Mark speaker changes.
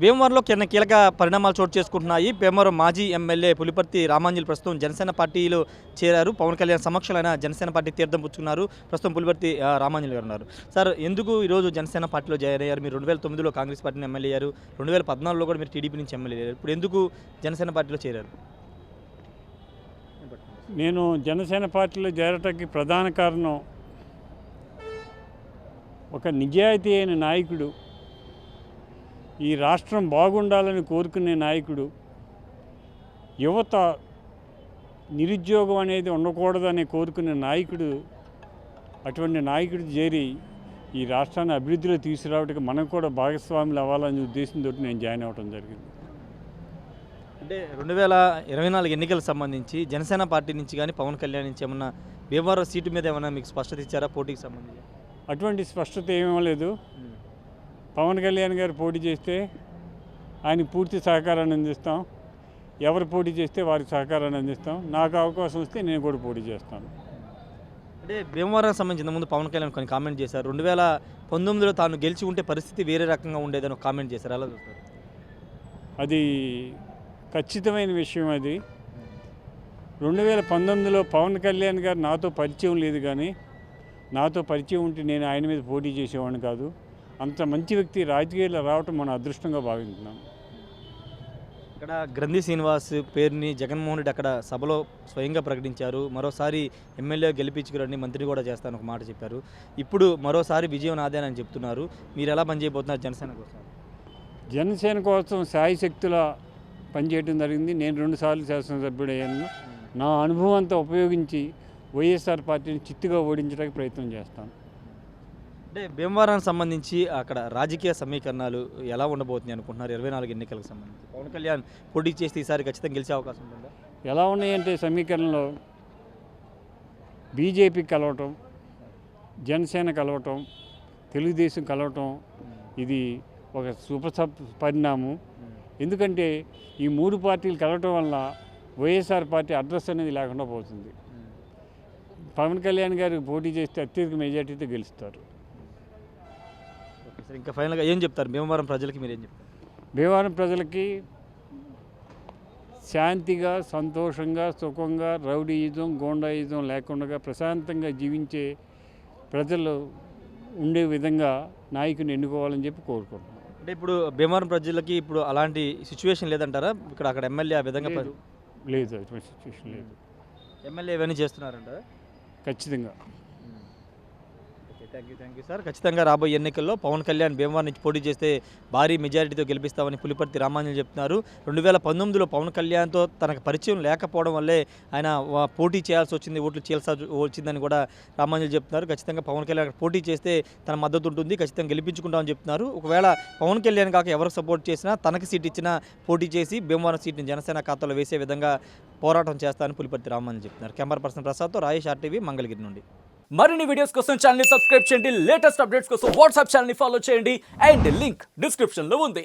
Speaker 1: భీమవరంలో కీలక పరిణామాలు చోటు చేసుకుంటున్నాయి. భీమవరం మాజీ ఎమ్మెల్యే పులిపర్తి రామాంజలి ప్రస్తుతం జనసేన పార్టీలో చేరారు. పవన్ కళ్యాణ్ సమక్షంలో ఆయన జనసేన పార్టీ తీర్థం పుచ్చుకున్నారు. ప్రస్తుతం పులిపర్తి రామాంజలి గారు ఉన్నారు. సార్, ఎందుకు ఈరోజు జనసేన పార్టీలో జాయిన్ అయ్యారు? మీరు 2009లో కాంగ్రెస్ పార్టీని ఎమ్మెల్యే అయ్యారు, 2014లో కూడా మీరు టీడీపీ నుంచి ఎమ్మెల్యే అయ్యారు. ఇప్పుడు ఎందుకు జనసేన పార్టీలో చేరారు?
Speaker 2: నేను జనసేన పార్టీలో చేరటానికి ప్రధాన కారణం ఒక నిజాయితీ అయిన నాయకుడు, ఈ రాష్ట్రం బాగుండాలని కోరుకునే నాయకుడు, యువత నిరుద్యోగం అనేది ఉండకూడదని కోరుకునే నాయకుడు, అటువంటి నాయకుడు చేరి ఈ రాష్ట్రాన్ని అభివృద్ధిలో తీసుకురావడానికి మనం కూడా భాగస్వాములు అవ్వాలనే ఉద్దేశంతో నేను జాయిన్ అవ్వడం జరిగింది.
Speaker 1: అంటే 2024 ఎన్నికలకు సంబంధించి జనసేన పార్టీ నుంచి కానీ పవన్ కళ్యాణ్ నుంచి ఏమన్నా భీమవరం సీటు మీద ఏమన్నా మీకు స్పష్టత ఇచ్చారా పోటీకి సంబంధించి?
Speaker 2: అటువంటి స్పష్టత ఏమీ లేదు. పవన్ కళ్యాణ్ గారు పోటీ చేస్తే ఆయన పూర్తి సహకారాన్ని అందిస్తాం, ఎవరు పోటీ చేస్తే వారికి సహకారాన్ని అందిస్తాం. నాకు అవకాశం వస్తే నేను కూడా పోటీ చేస్తాను.
Speaker 1: అంటే భీమవరానికి సంబంధించిన ముందు పవన్ కళ్యాణ్ కొన్ని కామెంట్ చేశారు. 2019లో తాను గెలిచి ఉంటే పరిస్థితి వేరే రకంగా ఉండేదని ఒక కామెంట్ చేశారు. ఎలా చూస్తారు?
Speaker 2: అది ఖచ్చితమైన విషయం. అది 2019లో పవన్ కళ్యాణ్ గారు నాతో పరిచయం లేదు, కానీ నాతో పరిచయం ఉంటే నేను ఆయన మీద పోటీ చేసేవాడిని కాదు. అంత మంచి వ్యక్తి రాజకీయాల్లో రావటం మన అదృష్టంగా భావిస్తున్నాం.
Speaker 1: ఇక్కడ గ్రంథి శ్రీనివాస్ పేరుని జగన్మోహన్ రెడ్డి అక్కడ సభలో స్వయంగా ప్రకటించారు. మరోసారి ఎమ్మెల్యే గెలిపించుకురండి, మంత్రి కూడా చేస్తాను ఒక మాట చెప్పారు. ఇప్పుడు మరోసారి విజయం నాదే అని చెప్తున్నారు. మీరు ఎలా పనిచేయబోతున్నారు జనసేన కోసం?
Speaker 2: జనసేన కోసం శాయశక్తుల పనిచేయడం జరిగింది. నేను 2 సార్లు శాసనసభ్యుడయ్యాను. నా అనుభవంతో ఉపయోగించి వైఎస్ఆర్ పార్టీని చిత్తుగా ఓడించడానికి ప్రయత్నం చేస్తాను.
Speaker 1: అంటే భీమవరానికి సంబంధించి అక్కడ రాజకీయ సమీకరణాలు ఎలా ఉండబోతున్నాయి అనుకుంటున్నారు? 24 ఎన్నికలకు సంబంధించి పవన్ కళ్యాణ్ పోటీ చేస్తే ఈసారి ఖచ్చితంగా గెలిచే అవకాశం ఉంటుందా?
Speaker 2: ఎలా ఉన్నాయంటే సమీకరణలో బీజేపీ కలవటం, జనసేన కలవటం, తెలుగుదేశం కలవటం, ఇది ఒక పరిణామం. ఎందుకంటే ఈ 3 పార్టీలు కలవటం వల్ల వైఎస్ఆర్ పార్టీ అడ్రస్ అనేది లేకుండా పోతుంది. పవన్ కళ్యాణ్ గారికి పోటీ చేస్తే అత్యధిక మెజార్టీతో గెలుస్తారు.
Speaker 1: సరే, ఇంకా ఫైనల్గా ఏం చెప్తారు భీమవరం ప్రజలకి? మీరు ఏం చెప్తారు?
Speaker 2: భీమవరం ప్రజలకి శాంతిగా, సంతోషంగా, సుఖంగా, రౌడీయిజం, గోండాయిజం లేకుండా ప్రశాంతంగా జీవించే ప్రజలు ఉండే విధంగా నాయకుని ఎన్నుకోవాలని చెప్పి కోరుకుంటున్నాను.
Speaker 1: అంటే ఇప్పుడు భీమవరం ప్రజలకి ఇప్పుడు అలాంటి సిచ్యువేషన్ లేదంటారా? ఇక్కడ అక్కడ ఎమ్మెల్యే ఆ విధంగా
Speaker 2: లేదు, అటువంటి సిచ్యువేషన్ లేదు.
Speaker 1: ఎమ్మెల్యే ఇవన్నీ చేస్తున్నారంటారా?
Speaker 2: ఖచ్చితంగా.
Speaker 1: Thank you sir. ఖచ్చితంగా రాబోయే ఎన్నికల్లో పవన్ కళ్యాణ్ భీమవరం నుంచి పోటీ చేస్తే భారీ మెజారిటీతో గెలిపిస్తామని పులిపర్తి రామాంజలి చెప్తున్నారు. 2019లో పవన్ కళ్యాణ్తో తనకు పరిచయం లేకపోవడం వల్లే ఆయన పోటీ చేయాల్సి వచ్చింది, ఓట్లు చేయాల్సి వచ్చిందని కూడా రామాంజలి చెప్తున్నారు. ఖచ్చితంగా పవన్ కళ్యాణ్ పోటీ చేస్తే తన మద్దతు ఉంటుంది, ఖచ్చితంగా గెలిపించుకుంటామని చెప్తున్నారు. ఒకవేళ పవన్ కళ్యాణ్ కాక ఎవరికి సపోర్ట్ చేసినా తనకి సీట్ ఇచ్చినా పోటీ చేసి భీమవరం సీట్ని జనసేన ఖాతాలో వేసే విధంగా పోరాటం చేస్తానని పులిపర్తి రామాంజలి చెప్తున్నారు. Camera person ప్రసాద్తో Rayesh, RTV, Mangalagiri నుండి.
Speaker 3: మరిన్ని వీడియోస్ కోసం ఛానల్ ని సబ్స్క్రైబ్ చేయండి. లేటెస్ట్ అప్డేట్స్ కోసం వాట్సాప్ ఛానల్ ని ఫాలో చేయండి. అండ్ లింక్ డిస్క్రిప్షన్ లో ఉంది.